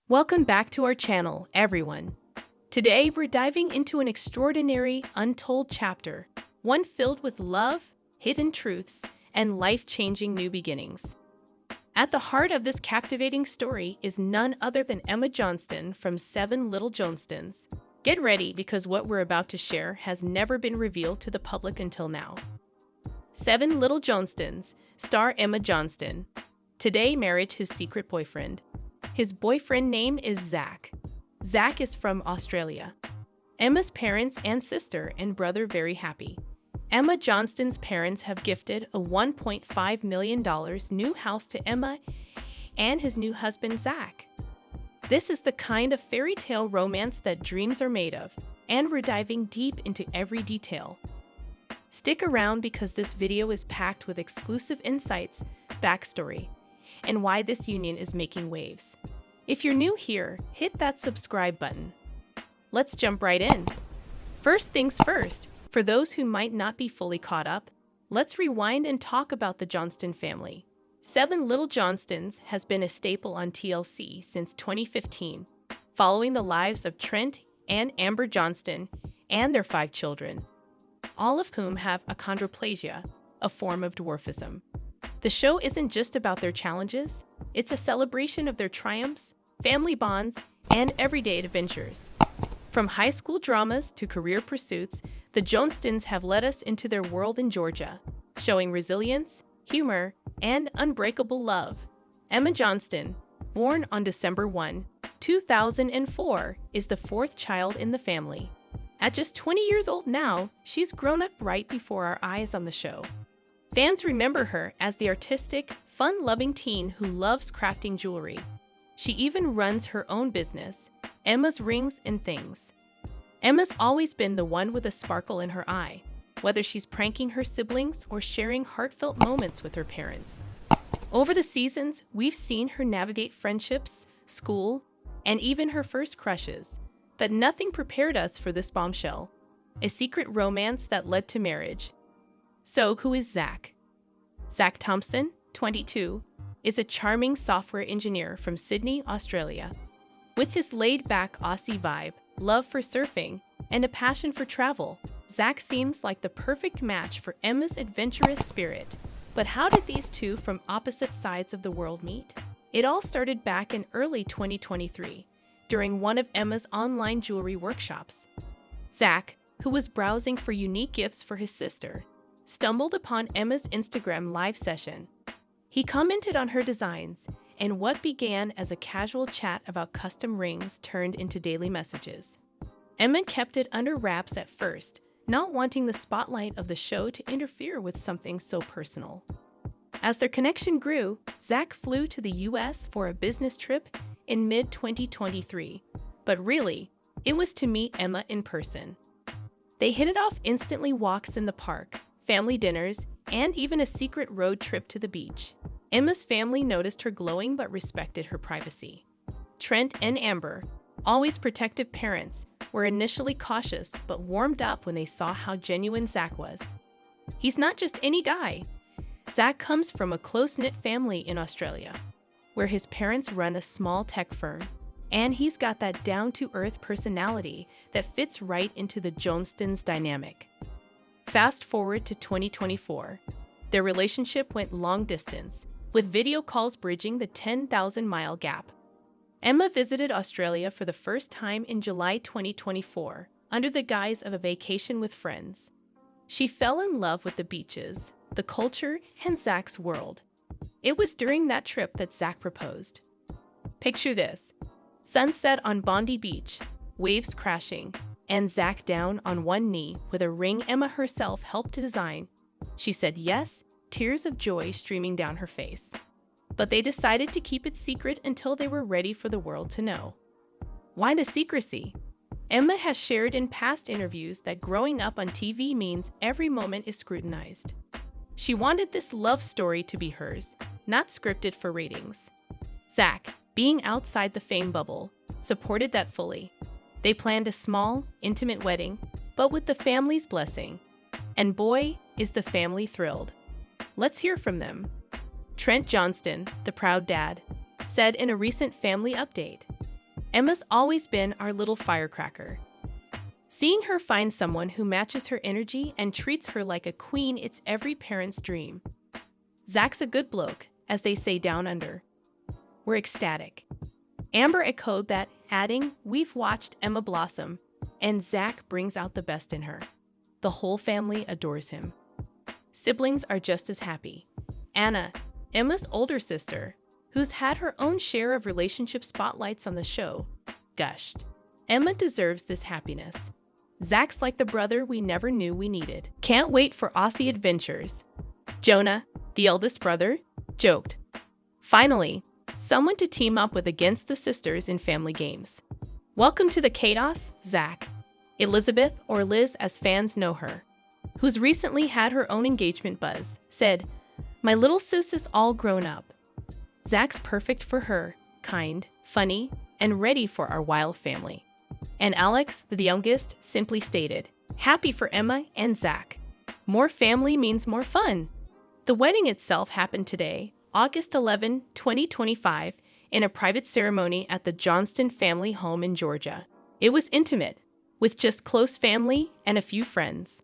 Welcome back to our channel, everyone. Today, we're diving into an extraordinary, untold chapter, one filled with love, hidden truths, and life-changing new beginnings. At the heart of this captivating story is none other than Emma Johnston from 7 Little Johnstons. Get ready because what we're about to share has never been revealed to the public until now. 7 Little Johnstons star Emma Johnston. Today, marriage his secret boyfriend. His boyfriend name is Zach. Zach is from Australia. Emma's parents and sister and brother very happy. Emma Johnston's parents have gifted a $1.5 million new house to Emma and his new husband Zach. This is the kind of fairy tale romance that dreams are made of, and we're diving deep into every detail. Stick around because this video is packed with exclusive insights, backstory, and why this union is making waves. If you're new here, hit that subscribe button. Let's jump right in. First things first, for those who might not be fully caught up, let's rewind and talk about the Johnston family. 7 Little Johnstons has been a staple on TLC since 2015, following the lives of Trent and Amber Johnston and their 5 children, all of whom have achondroplasia, a form of dwarfism. The show isn't just about their challenges, it's a celebration of their triumphs, family bonds, and everyday adventures. From high school dramas to career pursuits, the Johnstons have led us into their world in Georgia, showing resilience, humor, and unbreakable love. Emma Johnston, born on December 1, 2004, is the 4th child in the family. At just 20 years old now, she's grown up right before our eyes on the show. Fans remember her as the artistic, fun-loving teen who loves crafting jewelry. She even runs her own business, Emma's Rings and Things. Emma's always been the one with a sparkle in her eye, whether she's pranking her siblings or sharing heartfelt moments with her parents. Over the seasons, we've seen her navigate friendships, school, and even her first crushes. But nothing prepared us for this bombshell, a secret romance that led to marriage. So, who is Zach? Zach Thompson, 22, is a charming software engineer from Sydney, Australia. With his laid-back Aussie vibe, love for surfing, and a passion for travel, Zach seems like the perfect match for Emma's adventurous spirit. But how did these two from opposite sides of the world meet? It all started back in early 2023, during one of Emma's online jewelry workshops. Zach, who was browsing for unique gifts for his sister, stumbled upon Emma's Instagram live session. He commented on her designs, and what began as a casual chat about custom rings turned into daily messages. Emma kept it under wraps at first, not wanting the spotlight of the show to interfere with something so personal. As their connection grew, Zach flew to the US for a business trip in mid-2023, but really, it was to meet Emma in person. They hit it off instantly: walks in the park, family dinners, and even a secret road trip to the beach. Emma's family noticed her glowing but respected her privacy. Trent and Amber, always protective parents, were initially cautious but warmed up when they saw how genuine Zach was. He's not just any guy. Zach comes from a close-knit family in Australia, where his parents run a small tech firm, and he's got that down-to-earth personality that fits right into the Johnstons' dynamic. Fast forward to 2024. Their relationship went long distance, with video calls bridging the 10,000-mile gap. Emma visited Australia for the first time in July 2024, under the guise of a vacation with friends. She fell in love with the beaches, the culture, and Zach's world. It was during that trip that Zach proposed. Picture this: sunset on Bondi Beach, waves crashing, and Zach down on one knee with a ring Emma herself helped to design. She said yes, tears of joy streaming down her face. But they decided to keep it secret until they were ready for the world to know. Why the secrecy? Emma has shared in past interviews that growing up on TV means every moment is scrutinized. She wanted this love story to be hers, not scripted for ratings. Zach, being outside the fame bubble, supported that fully. They planned a small, intimate wedding, but with the family's blessing. And boy, is the family thrilled. Let's hear from them. Trent Johnston, the proud dad, said in a recent family update, Emma's always been our little firecracker. Seeing her find someone who matches her energy and treats her like a queen, it's every parent's dream. Zach's a good bloke, as they say down under. We're ecstatic. Amber echoed that, adding, "We've watched Emma blossom, and Zach brings out the best in her. The whole family adores him." Siblings are just as happy. Anna, Emma's older sister, who's had her own share of relationship spotlights on the show, gushed. "Emma deserves this happiness. Zach's like the brother we never knew we needed. Can't wait for Aussie adventures." Jonah, the eldest brother, joked. Finally, someone to team up with against the sisters in family games. Welcome to the Kudos, Zach. Elizabeth, or Liz as fans know her, who's recently had her own engagement buzz, said, "My little sis is all grown up. Zach's perfect for her, kind, funny, and ready for our wild family." And Alex, the youngest, simply stated, "Happy for Emma and Zach. More family means more fun." The wedding itself happened today, August 11, 2025, in a private ceremony at the Johnston family home in Georgia. It was intimate, with just close family and a few friends.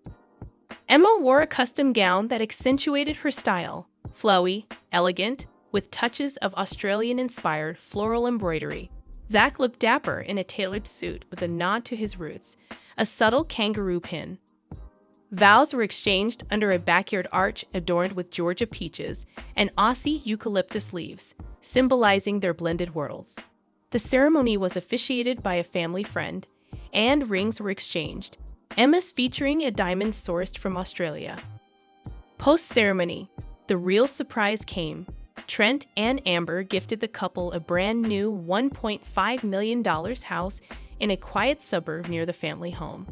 Emma wore a custom gown that accentuated her style, flowy, elegant, with touches of Australian-inspired floral embroidery. Zach looked dapper in a tailored suit with a nod to his roots, a subtle kangaroo pin. Vows were exchanged under a backyard arch adorned with Georgia peaches and Aussie eucalyptus leaves, symbolizing their blended worlds. The ceremony was officiated by a family friend, and rings were exchanged, Emma's featuring a diamond sourced from Australia. Post-ceremony, the real surprise came. Trent and Amber gifted the couple a brand new $1.5 million house in a quiet suburb near the family home.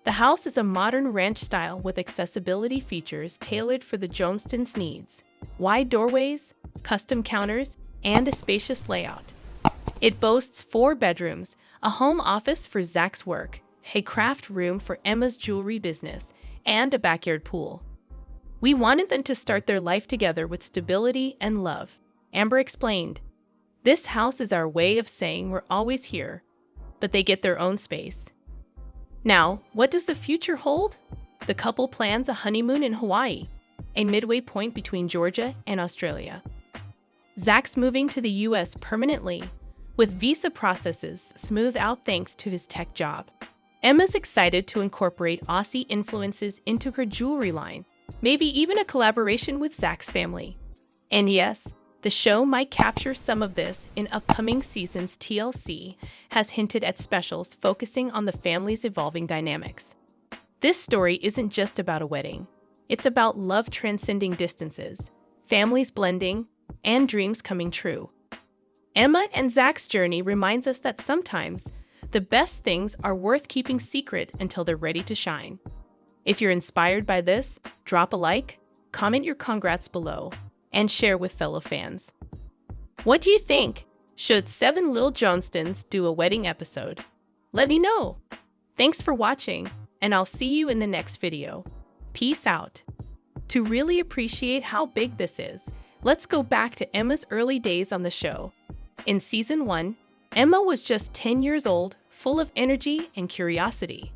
The house is a modern ranch style with accessibility features tailored for the Johnstons' needs: wide doorways, custom counters, and a spacious layout. It boasts 4 bedrooms, a home office for Zach's work, a craft room for Emma's jewelry business, and a backyard pool. "We wanted them to start their life together with stability and love," Amber explained. "This house is our way of saying we're always here, but they get their own space." Now, what does the future hold? The couple plans a honeymoon in Hawaii, a midway point between Georgia and Australia. Zach's moving to the U.S. permanently, with visa processes smoothed out thanks to his tech job. Emma's excited to incorporate Aussie influences into her jewelry line, maybe even a collaboration with Zach's family. And yes, the show might capture some of this in upcoming seasons. TLC has hinted at specials focusing on the family's evolving dynamics. This story isn't just about a wedding. It's about love transcending distances, families blending, and dreams coming true. Emma and Zach's journey reminds us that sometimes the best things are worth keeping secret until they're ready to shine. If you're inspired by this, drop a like, comment your congrats below, and share with fellow fans. What do you think? Should 7 Little Johnstons do a wedding episode? Let me know. Thanks for watching, and I'll see you in the next video. Peace out. To really appreciate how big this is, let's go back to Emma's early days on the show. In season 1, Emma was just 10 years old, full of energy and curiosity.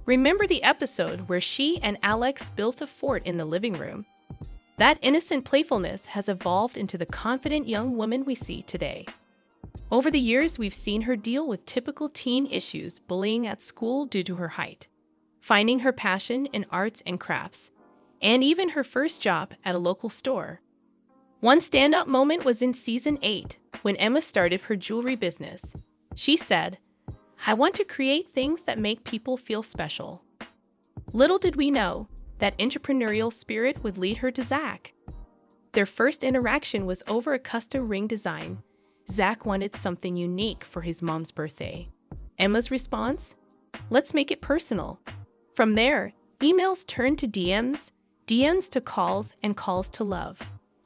Remember the episode where she and Alex built a fort in the living room? That innocent playfulness has evolved into the confident young woman we see today. Over the years, we've seen her deal with typical teen issues, bullying at school due to her height, finding her passion in arts and crafts, and even her first job at a local store. One standout moment was in season 8, when Emma started her jewelry business. She said, "I want to create things that make people feel special." Little did we know that entrepreneurial spirit would lead her to Zach. Their first interaction was over a custom ring design. Zach wanted something unique for his mom's birthday. Emma's response? "Let's make it personal." From there, emails turned to DMs, DMs to calls, and calls to love.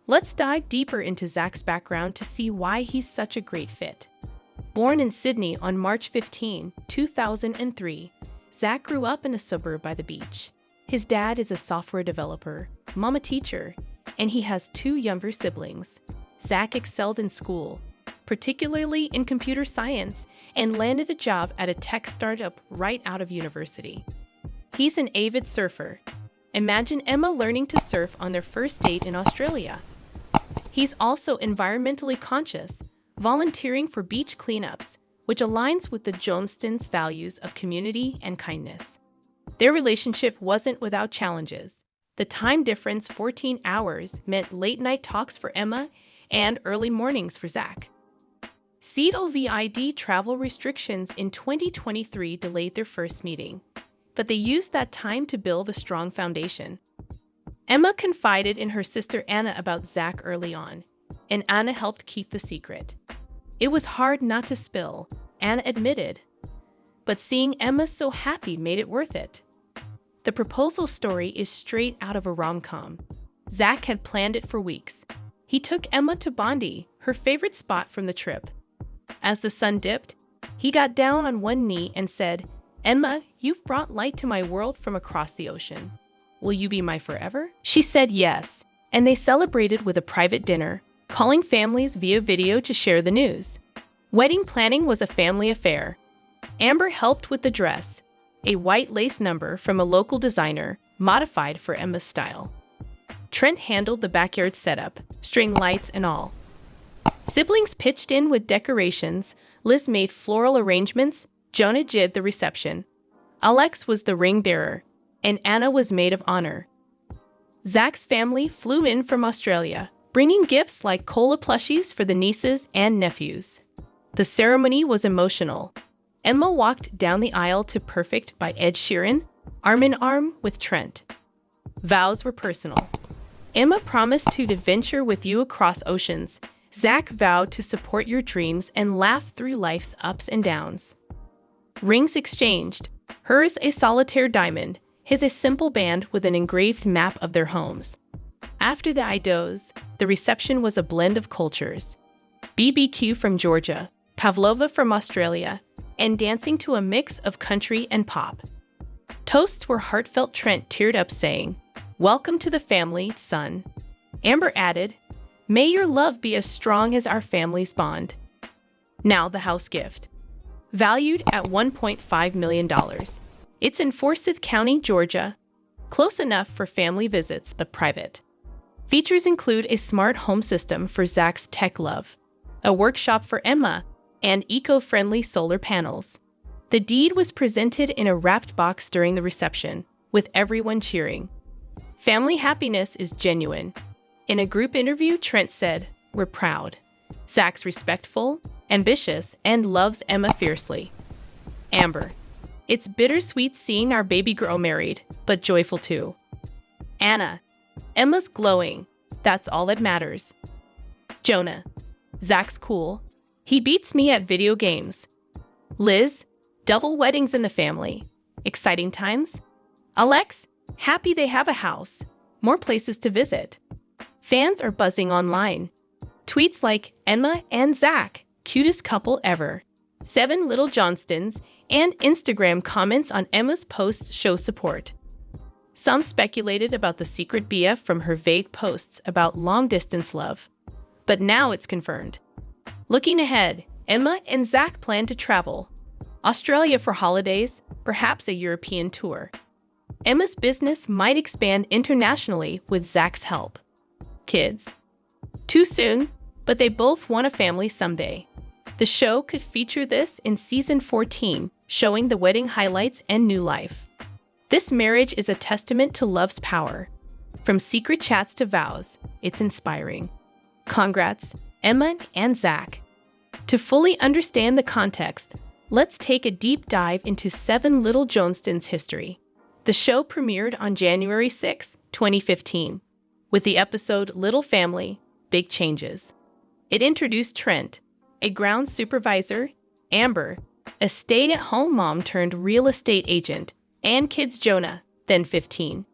Let's dive deeper into Zach's background to see why he's such a great fit. Born in Sydney on March 15, 2003, Zach grew up in a suburb by the beach. His dad is a software developer, mom a teacher, and he has 2 younger siblings. Zach excelled in school, particularly in computer science, and landed a job at a tech startup right out of university. He's an avid surfer. Imagine Emma learning to surf on their first date in Australia. He's also environmentally conscious, volunteering for beach cleanups, which aligns with the Johnstons' values of community and kindness. Their relationship wasn't without challenges. The time difference, 14 hours, meant late-night talks for Emma and early mornings for Zach. COVID travel restrictions in 2023 delayed their first meeting, but they used that time to build a strong foundation. Emma confided in her sister Anna about Zach early on, and Anna helped keep the secret. It was hard not to spill, Anna admitted, but seeing Emma so happy made it worth it. The proposal story is straight out of a rom-com. Zach had planned it for weeks. He took Emma to Bondi, her favorite spot from the trip. As the sun dipped, he got down on one knee and said, "Emma, you've brought light to my world from across the ocean. Will you be my forever?" She said yes, and they celebrated with a private dinner, calling families via video to share the news. Wedding planning was a family affair. Amber helped with the dress, a white lace number from a local designer, modified for Emma's style. Trent handled the backyard setup, string lights and all. Siblings pitched in with decorations, Liz made floral arrangements, Jonah did the reception. Alex was the ring bearer, and Anna was maid of honor. Zach's family flew in from Australia, bringing gifts like cola plushies for the nieces and nephews. The ceremony was emotional. Emma walked down the aisle to Perfect by Ed Sheeran, arm in arm with Trent. Vows were personal. Emma promised to adventure with you across oceans. Zach vowed to support your dreams and laugh through life's ups and downs. Rings exchanged. Hers a solitaire diamond, his a simple band with an engraved map of their homes. After the idos, the reception was a blend of cultures. BBQ from Georgia, pavlova from Australia, and dancing to a mix of country and pop. Toasts were heartfelt. Trent teared up saying, "Welcome to the family, son." Amber added, "May your love be as strong as our family's bond." Now the house gift. Valued at $1.5 million. It's in Forsyth County, Georgia. Close enough for family visits, but private. Features include a smart home system for Zach's tech love, a workshop for Emma, and eco-friendly solar panels. The deed was presented in a wrapped box during the reception, with everyone cheering. Family happiness is genuine. In a group interview, Trent said, "We're proud. Zach's respectful, ambitious, and loves Emma fiercely." Amber, "It's bittersweet seeing our baby girl married, but joyful too." Anna, "Emma's glowing. That's all that matters." Jonah, "Zach's cool. He beats me at video games." Liz, "Double weddings in the family. Exciting times." Alex, "Happy they have a house. More places to visit." Fans are buzzing online. Tweets like, "Emma and Zach, cutest couple ever. 7 little Johnstons," and Instagram comments on Emma's posts show support. Some speculated about the secret BF from her vague posts about long-distance love. But now it's confirmed. Looking ahead, Emma and Zach plan to travel. Australia for holidays, perhaps a European tour. Emma's business might expand internationally with Zach's help. Kids. Too soon, but they both want a family someday. The show could feature this in season 14, showing the wedding highlights and new life. This marriage is a testament to love's power. From secret chats to vows, it's inspiring. Congrats, Emma and Zach. To fully understand the context, let's take a deep dive into 7 Little Johnstons' history. The show premiered on January 6, 2015, with the episode Little Family, Big Changes. It introduced Trent, a ground supervisor, Amber, a stay-at-home mom turned real estate agent, and kids Jonah, then 15,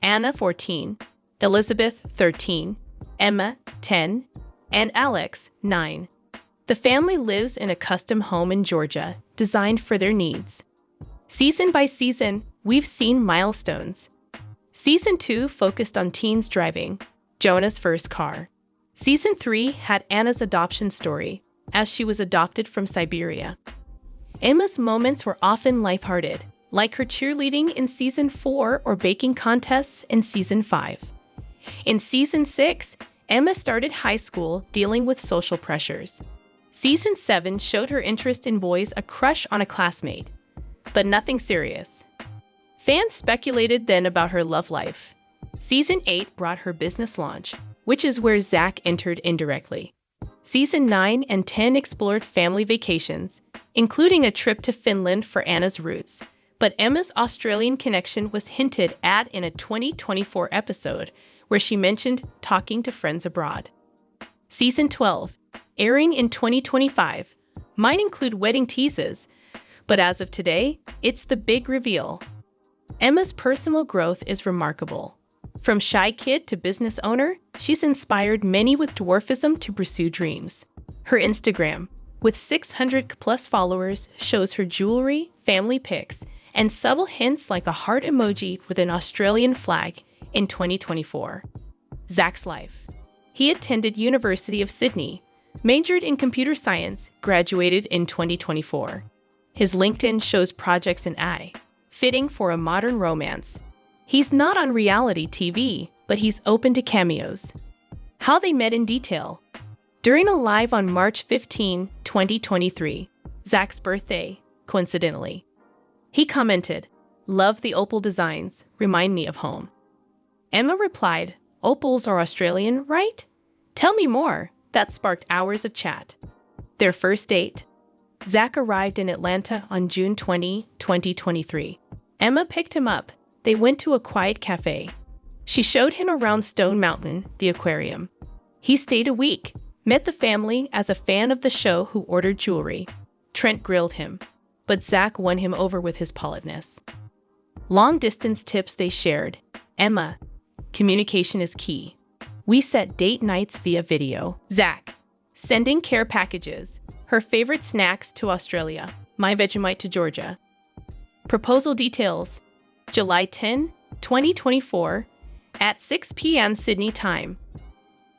Anna, 14, Elizabeth, 13, Emma, 10, and Alex, 9. The family lives in a custom home in Georgia, designed for their needs. Season by season, we've seen milestones. Season 2 focused on teens driving, Jonah's first car. Season 3 had Anna's adoption story, as she was adopted from Siberia. Emma's moments were often lighthearted, like her cheerleading in Season 4 or baking contests in Season 5. In Season 6, Emma started high school dealing with social pressures. Season 7 showed her interest in boys, a crush on a classmate, but nothing serious. Fans speculated then about her love life. Season 8 brought her business launch, which is where Zach entered indirectly. Season 9 and 10 explored family vacations, including a trip to Finland for Anna's roots, but Emma's Australian connection was hinted at in a 2024 episode where she mentioned talking to friends abroad. Season 12, airing in 2025, might include wedding teases, but as of today, it's the big reveal. Emma's personal growth is remarkable. From shy kid to business owner, she's inspired many with dwarfism to pursue dreams. Her Instagram, with 600+ followers, shows her jewelry, family pics, and subtle hints like a heart emoji with an Australian flag in 2024. Zach's life. He attended University of Sydney, majored in computer science, graduated in 2024. His LinkedIn shows projects in AI, fitting for a modern romance. He's not on reality TV, but he's open to cameos. How they met in detail. During a live on March 15, 2023, Zach's birthday, coincidentally, he commented, "Love the opal designs, remind me of home." Emma replied, "Opals are Australian, right? Tell me more." That sparked hours of chat. Their first date. Zach arrived in Atlanta on June 20, 2023. Emma picked him up. They went to a quiet cafe. She showed him around Stone Mountain, the aquarium. He stayed a week, met the family as a fan of the show who ordered jewelry. Trent grilled him, but Zach won him over with his politeness. Long-distance tips they shared. Emma, communication is key. We set date nights via video. Zach, sending care packages. Her favorite snacks to Australia. My Vegemite to Georgia. Proposal details. July 10, 2024, at 6 p.m. Sydney time.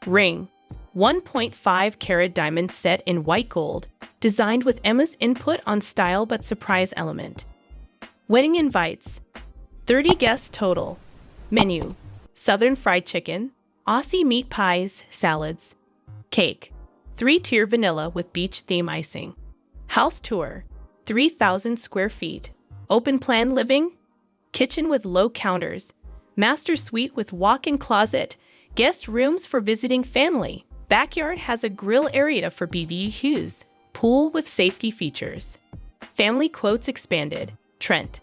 Ring, 1.5 carat diamond set in white gold, designed with Emma's input on style but surprise element. Wedding invites, 30 guests total. Menu, Southern fried chicken, Aussie meat pies, salads. Cake, 3-tier vanilla with beach theme icing. House tour, 3,000 square feet. Open plan living, kitchen with low counters, master suite with walk-in closet, guest rooms for visiting family. Backyard has a grill area for BBQs, pool with safety features. Family quotes expanded. Trent,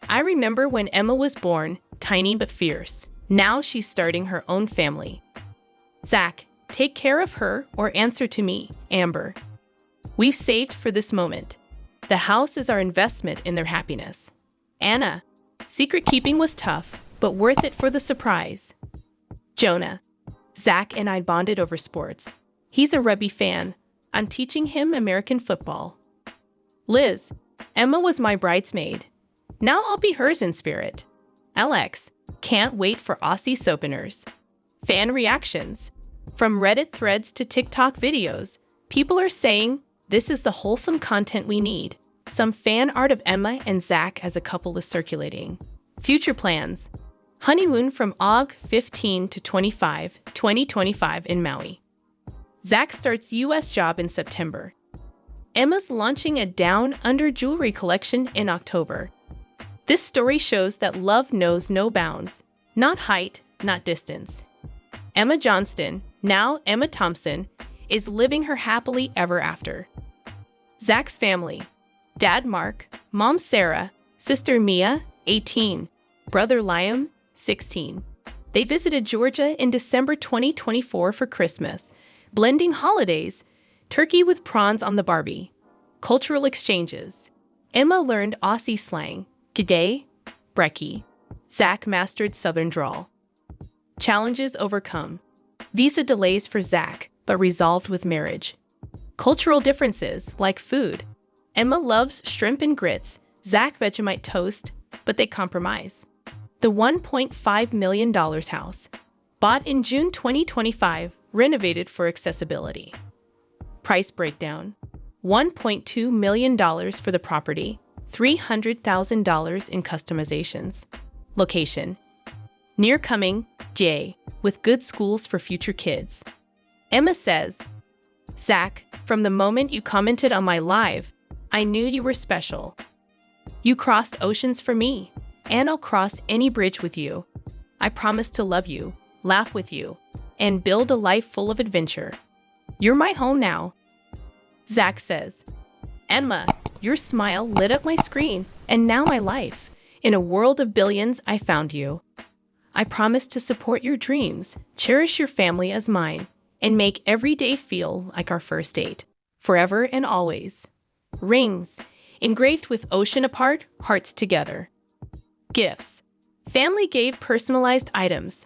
I remember when Emma was born, tiny but fierce. Now she's starting her own family. Zach, take care of her or answer to me, Amber. We've saved for this moment. The house is our investment in their happiness. Anna, secret keeping was tough, but worth it for the surprise. Jonah, Zach and I bonded over sports. He's a rugby fan. I'm teaching him American football. Liz, Emma was my bridesmaid. Now I'll be hers in spirit. Alex, can't wait for Aussie soapeners. Fan reactions. From Reddit threads to TikTok videos, people are saying, this is the wholesome content we need. Some fan art of Emma and Zach as a couple is circulating. Future plans. Honeymoon from Aug 15 to 25, 2025 in Maui. Zach starts U.S. job in September. Emma's launching a down-under jewelry collection in October. This story shows that love knows no bounds. Not height, not distance. Emma Johnston, now Emma Thompson, is living her happily ever after. Zach's family. Dad Mark, Mom Sarah, Sister Mia, 18, Brother Liam, 16. They visited Georgia in December 2024 for Christmas, blending holidays, turkey with prawns on the Barbie. Cultural exchanges. Emma learned Aussie slang, g'day, brekkie. Zach mastered Southern drawl. Challenges overcome. Visa delays for Zach, but resolved with marriage. Cultural differences, like food. Emma loves shrimp and grits, Zach Vegemite toast, but they compromise. The $1.5 million house. Bought in June 2025, renovated for accessibility. Price breakdown: $1.2 million for the property, $300,000 in customizations. Location: near Cumming, J, with good schools for future kids. Emma says, "Zach, from the moment you commented on my live, I knew you were special. You crossed oceans for me, and I'll cross any bridge with you. I promise to love you, laugh with you, and build a life full of adventure. You're my home now." Zach says, "Emma, your smile lit up my screen, and now my life. In a world of billions, I found you. I promise to support your dreams, cherish your family as mine, and make every day feel like our first date, forever and always." Rings, engraved with ocean apart, hearts together. Gifts: family gave personalized items.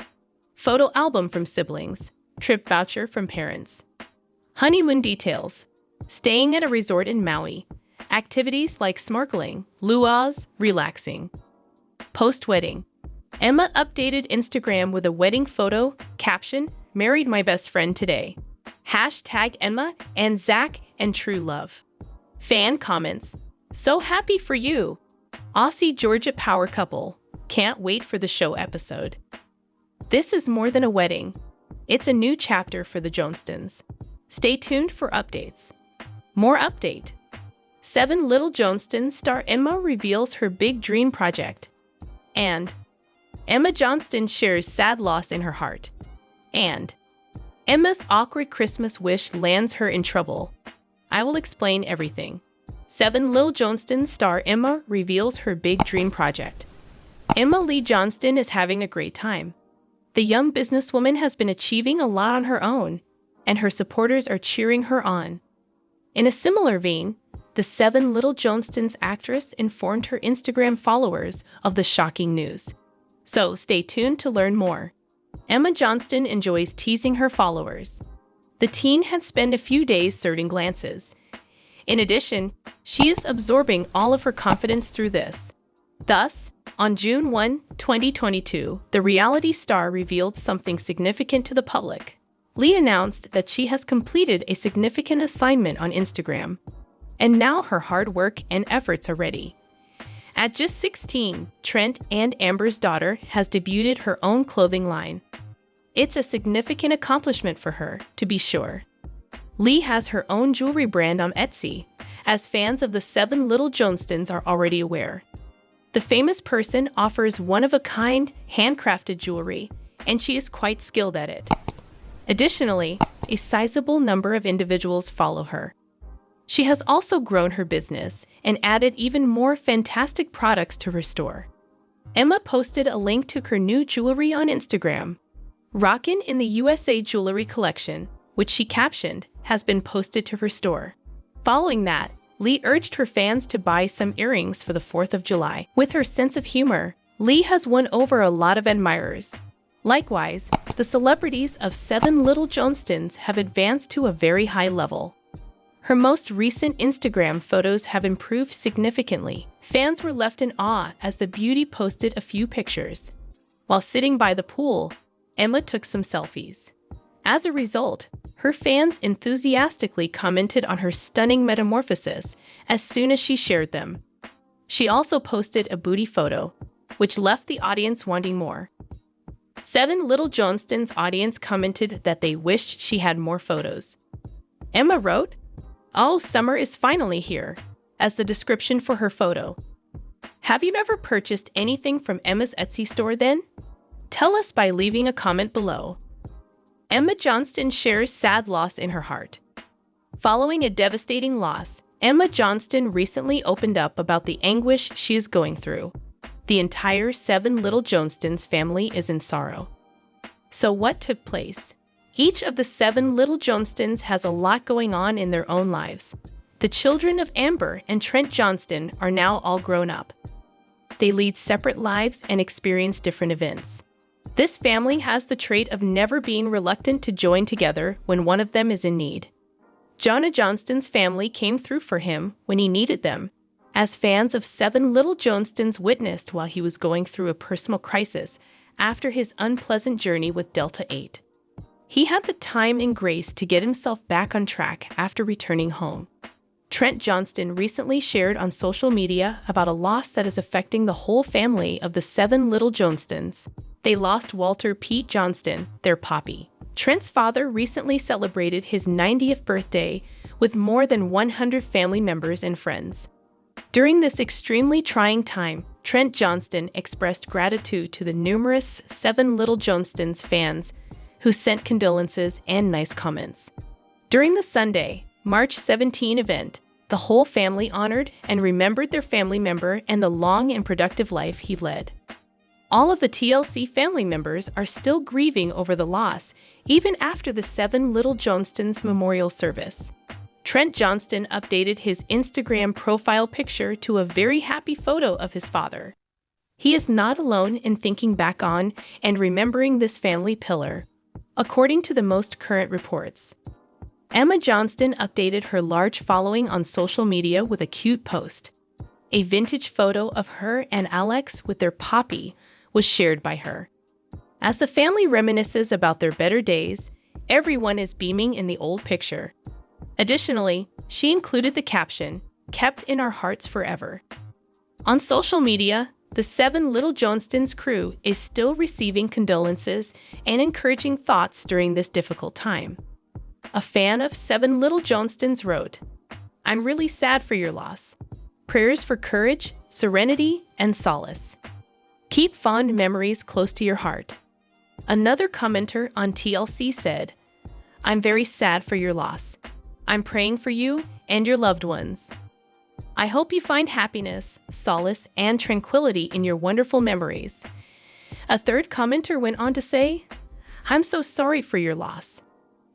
Photo album from siblings. Trip voucher from parents. Honeymoon details: staying at a resort in Maui. Activities like snorkeling, luau's, relaxing. Post-wedding: Emma updated Instagram with a wedding photo, caption, "Married my best friend today." Hashtag Emma and Zach and true love. Fan comments: "So happy for you. Aussie Georgia power couple. Can't wait for the show episode." This is more than a wedding. It's a new chapter for the Johnstons. Stay tuned for updates. More update: 7 Little Johnstons star Emma reveals her big dream project. And Emma Johnston shares sad loss in her heart. And Emma's awkward Christmas wish lands her in trouble. I will explain everything. 7 Little Johnstons star Emma reveals her big dream project. Emma Lee Johnston is having a great time. The young businesswoman has been achieving a lot on her own, and her supporters are cheering her on. In a similar vein, the 7 Little Johnstons actress informed her Instagram followers of the shocking news. So stay tuned to learn more. Emma Johnston enjoys teasing her followers. The teen had spent a few days serving glances. In addition, she is absorbing all of her confidence through this. Thus, on June 1, 2022, the reality star revealed something significant to the public. Lee announced that she has completed a significant assignment on Instagram, and now her hard work and efforts are ready. At just 16, Trent and Amber's daughter has debuted her own clothing line. It's a significant accomplishment for her, to be sure. Lee has her own jewelry brand on Etsy, as fans of the 7 Little Johnstons are already aware. The famous person offers one-of-a-kind, handcrafted jewelry, and she is quite skilled at it. Additionally, a sizable number of individuals follow her. She has also grown her business and added even more fantastic products to her store. Emma posted a link to her new jewelry on Instagram. Rockin' in the USA jewelry collection, which she captioned, has been posted to her store. Following that, Lee urged her fans to buy some earrings for the 4th of July. With her sense of humor, Lee has won over a lot of admirers. Likewise, the celebrities of 7 Little Johnstons have advanced to a very high level. Her most recent Instagram photos have improved significantly. Fans were left in awe as the beauty posted a few pictures. While sitting by the pool, Emma took some selfies. As a result, her fans enthusiastically commented on her stunning metamorphosis as soon as she shared them. She also posted a booty photo, which left the audience wanting more. 7 Little Johnstons' audience commented that they wished she had more photos. Emma wrote, "Oh, summer is finally here," as the description for her photo. Have you ever purchased anything from Emma's Etsy store then? Tell us by leaving a comment below. Emma Johnston shares sad loss in her heart. Following a devastating loss, Emma Johnston recently opened up about the anguish she is going through. The entire 7 Little Johnstons family is in sorrow. So what took place? Each of the 7 Little Johnstons has a lot going on in their own lives. The children of Amber and Trent Johnston are now all grown up. They lead separate lives and experience different events. This family has the trait of never being reluctant to join together when one of them is in need. Johnston's family came through for him when he needed them, as fans of 7 Little Johnstons witnessed while he was going through a personal crisis after his unpleasant journey with Delta 8. He had the time and grace to get himself back on track after returning home. Trent Johnston recently shared on social media about a loss that is affecting the whole family of the 7 little Johnstons. They lost Walter Pete Johnston, their poppy. Trent's father recently celebrated his 90th birthday with more than 100 family members and friends. During this extremely trying time, Trent Johnston expressed gratitude to the numerous 7 little Johnstons fans who sent condolences and nice comments. During the Sunday, March 17 event, the whole family honored and remembered their family member and the long and productive life he led. All of the TLC family members are still grieving over the loss, even after the 7 little Johnstons memorial service. Trent Johnston updated his Instagram profile picture to a very happy photo of his father. He is not alone in thinking back on and remembering this family pillar, according to the most current reports. Emma Johnston updated her large following on social media with a cute post. A vintage photo of her and Alex with their poppy was shared by her. As the family reminisces about their better days, everyone is beaming in the old picture. Additionally, she included the caption, "Kept in our hearts forever." On social media, the 7 little Johnstons crew is still receiving condolences and encouraging thoughts during this difficult time. A fan of 7 little Johnstons wrote, "I'm really sad for your loss. Prayers for courage, serenity, and solace. Keep fond memories close to your heart." Another commenter on TLC said, "I'm very sad for your loss. I'm praying for you and your loved ones. I hope you find happiness, solace, and tranquility in your wonderful memories." A third commenter went on to say, "I'm so sorry for your loss.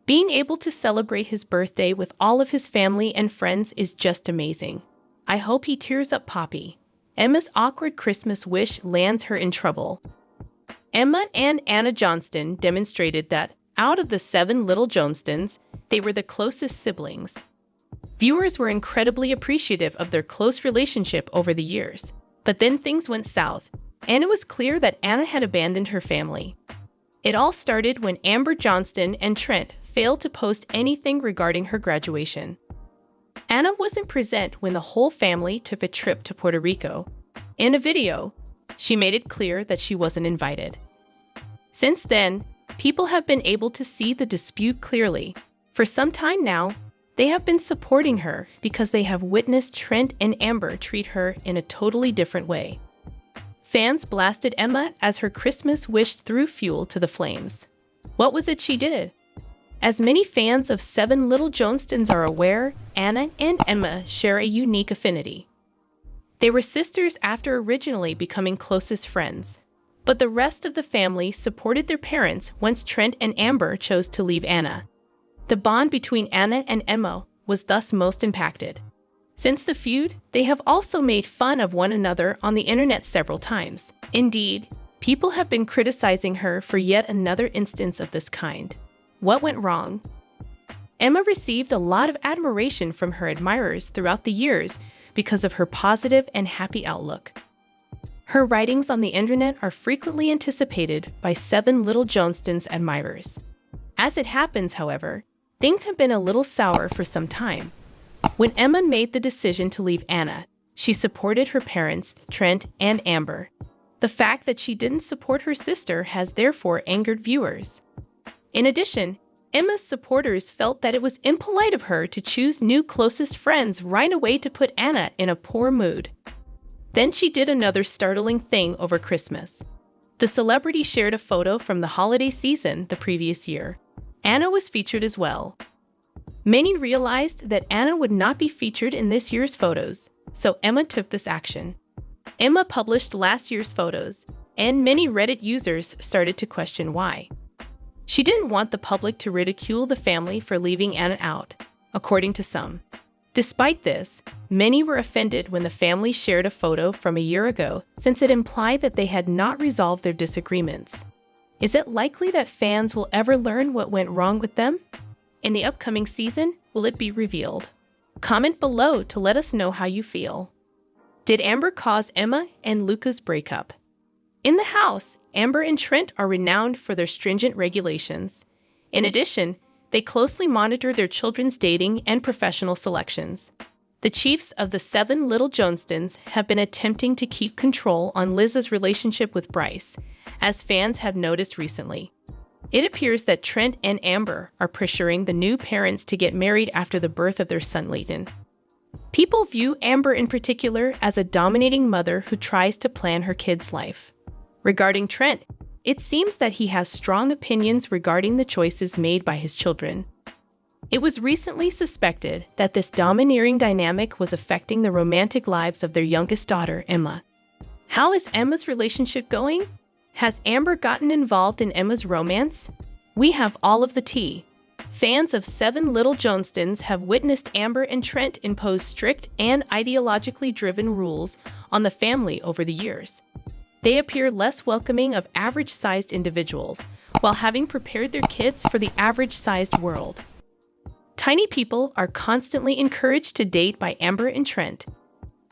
Being able to celebrate his birthday with all of his family and friends is just amazing. I hope he tears up Poppy. Emma's awkward Christmas wish lands her in trouble." Emma and Anna Johnston demonstrated that, out of the 7 little Johnstons, they were the closest siblings. Viewers were incredibly appreciative of their close relationship over the years. But then things went south, and it was clear that Anna had abandoned her family. It all started when Amber Johnston and Trent failed to post anything regarding her graduation. Anna wasn't present when the whole family took a trip to Puerto Rico. In a video, she made it clear that she wasn't invited. Since then, people have been able to see the dispute clearly. For some time now, they have been supporting her because they have witnessed Trent and Amber treat her in a totally different way. Fans blasted Emma as her Christmas wish threw fuel to the flames. What was it she did? As many fans of 7 little Johnstons are aware, Anna and Emma share a unique affinity. They were sisters after originally becoming closest friends, but the rest of the family supported their parents once Trent and Amber chose to leave Anna. The bond between Anna and Emma was thus most impacted. Since the feud, they have also made fun of one another on the internet several times. Indeed, people have been criticizing her for yet another instance of this kind. What went wrong? Emma received a lot of admiration from her admirers throughout the years because of her positive and happy outlook. Her writings on the internet are frequently anticipated by 7 little Johnstons admirers. As it happens, however, things have been a little sour for some time. When Emma made the decision to leave Anna, she supported her parents, Trent and Amber. The fact that she didn't support her sister has therefore angered viewers. In addition, Emma's supporters felt that it was impolite of her to choose new closest friends right away to put Anna in a poor mood. Then she did another startling thing over Christmas. The celebrity shared a photo from the holiday season the previous year. Anna was featured as well. Many realized that Anna would not be featured in this year's photos, so Emma took this action. Emma published last year's photos, and many Reddit users started to question why. She didn't want the public to ridicule the family for leaving Anna out, according to some. Despite this, many were offended when the family shared a photo from a year ago, since it implied that they had not resolved their disagreements. Is it likely that fans will ever learn what went wrong with them? In the upcoming season, will it be revealed? Comment below to let us know how you feel. Did Amber cause Emma and Luca's breakup? In the house, Amber and Trent are renowned for their stringent regulations. In addition, they closely monitor their children's dating and professional selections. The chiefs of the 7 little Johnstons have been attempting to keep control on Liz's relationship with Bryce, as fans have noticed recently. It appears that Trent and Amber are pressuring the new parents to get married after the birth of their son Leighton. People view Amber in particular as a dominating mother who tries to plan her kid's life. Regarding Trent, it seems that he has strong opinions regarding the choices made by his children. It was recently suspected that this domineering dynamic was affecting the romantic lives of their youngest daughter, Emma. How is Emma's relationship going? Has Amber gotten involved in Emma's romance? We have all of the tea. Fans of 7 Little Johnstons have witnessed Amber and Trent impose strict and ideologically driven rules on the family over the years. They appear less welcoming of average-sized individuals, while having prepared their kids for the average-sized world. Tiny people are constantly encouraged to date by Amber and Trent.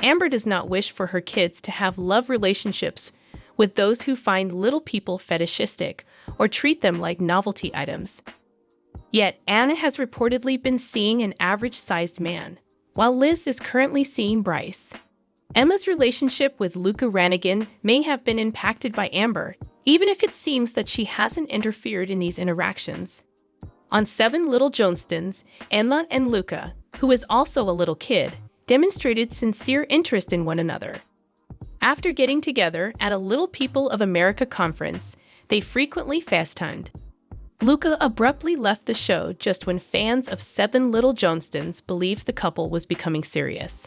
Amber does not wish for her kids to have love relationships with those who find little people fetishistic or treat them like novelty items. Yet Anna has reportedly been seeing an average-sized man, while Liz is currently seeing Bryce. Emma's relationship with Luca Rannigan may have been impacted by Amber, even if it seems that she hasn't interfered in these interactions. On 7 Little Johnstons, Emma and Luca, who is also a little kid, demonstrated sincere interest in one another. After getting together at a Little People of America conference, they frequently FaceTimed. Luca abruptly left the show just when fans of 7 Little Johnstons believed the couple was becoming serious.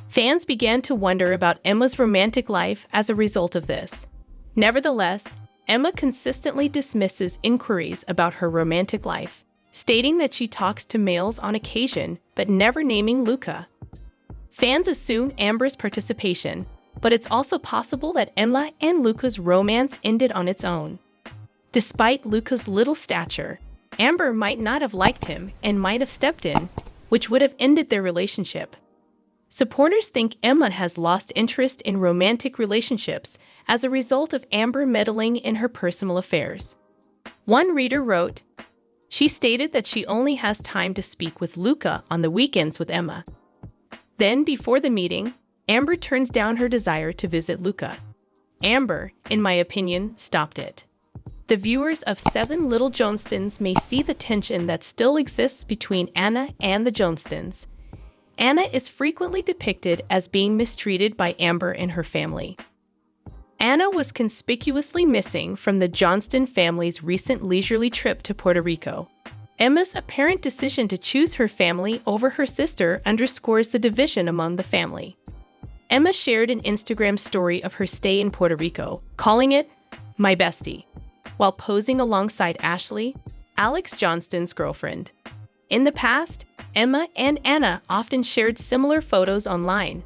Fans began to wonder about Emma's romantic life as a result of this. Nevertheless, Emma consistently dismisses inquiries about her romantic life, stating that she talks to males on occasion, but never naming Luca. Fans assume Amber's participation, but it's also possible that Emma and Luca's romance ended on its own. Despite Luca's little stature, Amber might not have liked him and might have stepped in, which would have ended their relationship. Supporters think Emma has lost interest in romantic relationships as a result of Amber meddling in her personal affairs. One reader wrote, "She stated that she only has time to speak with Luca on the weekends with Emma. Then, before the meeting, Amber turns down her desire to visit Luca. Amber, in my opinion, stopped it." The viewers of 7 Little Johnstons may see the tension that still exists between Anna and the Johnstons. Anna is frequently depicted as being mistreated by Amber and her family. Anna was conspicuously missing from the Johnston family's recent leisurely trip to Puerto Rico. Emma's apparent decision to choose her family over her sister underscores the division among the family. Emma shared an Instagram story of her stay in Puerto Rico, calling it "my bestie," while posing alongside Ashley, Alex Johnston's girlfriend. In the past, Emma and Anna often shared similar photos online,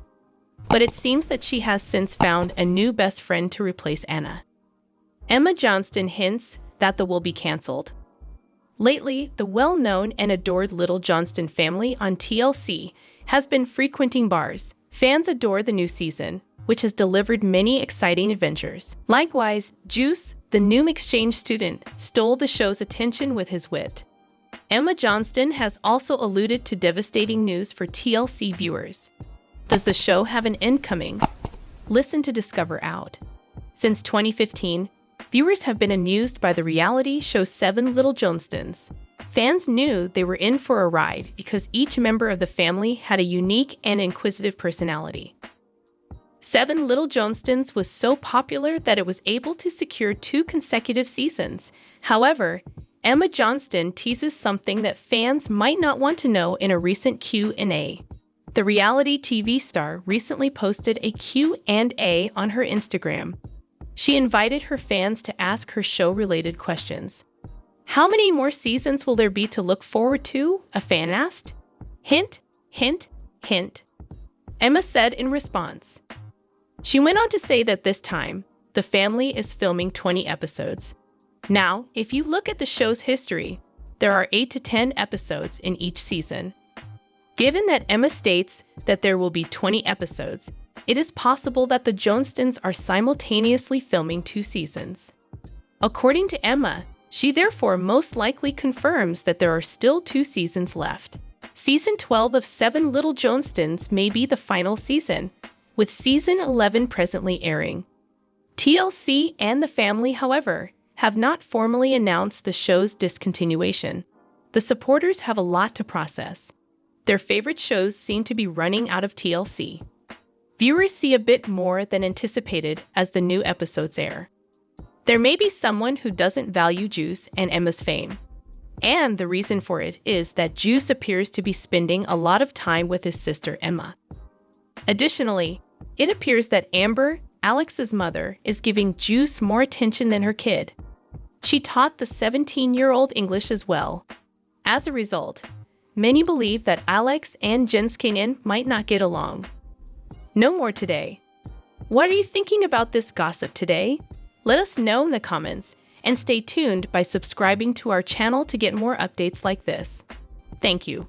but it seems that she has since found a new best friend to replace Anna. Emma Johnston hints that the will be canceled. Lately, the well-known and adored Little Johnston family on TLC has been frequenting bars. Fans adore the new season, which has delivered many exciting adventures. Likewise, Juice, the new exchange student, stole the show's attention with his wit. Emma Johnston has also alluded to devastating news for TLC viewers. Does the show have an end coming? Listen to discover out. Since 2015, viewers have been amused by the reality show 7 Little Johnstons. Fans knew they were in for a ride because each member of the family had a unique and inquisitive personality. 7 Little Johnstons was so popular that it was able to secure 2 consecutive seasons. However, Emma Johnston teases something that fans might not want to know in a recent Q&A. The reality TV star recently posted a Q&A on her Instagram. She invited her fans to ask her show-related questions. "How many more seasons will there be to look forward to?" a fan asked. Hint, hint, hint, Emma said in response. She went on to say that this time, the family is filming 20 episodes. Now, if you look at the show's history, there are 8 to 10 episodes in each season. Given that Emma states that there will be 20 episodes, it is possible that the Johnstons are simultaneously filming 2 seasons. According to Emma, She therefore most likely confirms that there are still 2 seasons left. Season 12 of 7 Little Johnstons may be the final season, with Season 11 presently airing. TLC and the family, however, have not formally announced the show's discontinuation. The supporters have a lot to process. Their favorite shows seem to be running out of TLC. Viewers see a bit more than anticipated as the new episodes air. There may be someone who doesn't value Juice and Emma's fame. And the reason for it is that Juice appears to be spending a lot of time with his sister Emma. Additionally, it appears that Amber, Alex's mother, is giving Juice more attention than her kid. She taught the 17-year-old English as well. As a result, many believe that Alex and Johnston might not get along. No more today. What are you thinking about this gossip today? Let us know in the comments, and stay tuned by subscribing to our channel to get more updates like this. Thank you.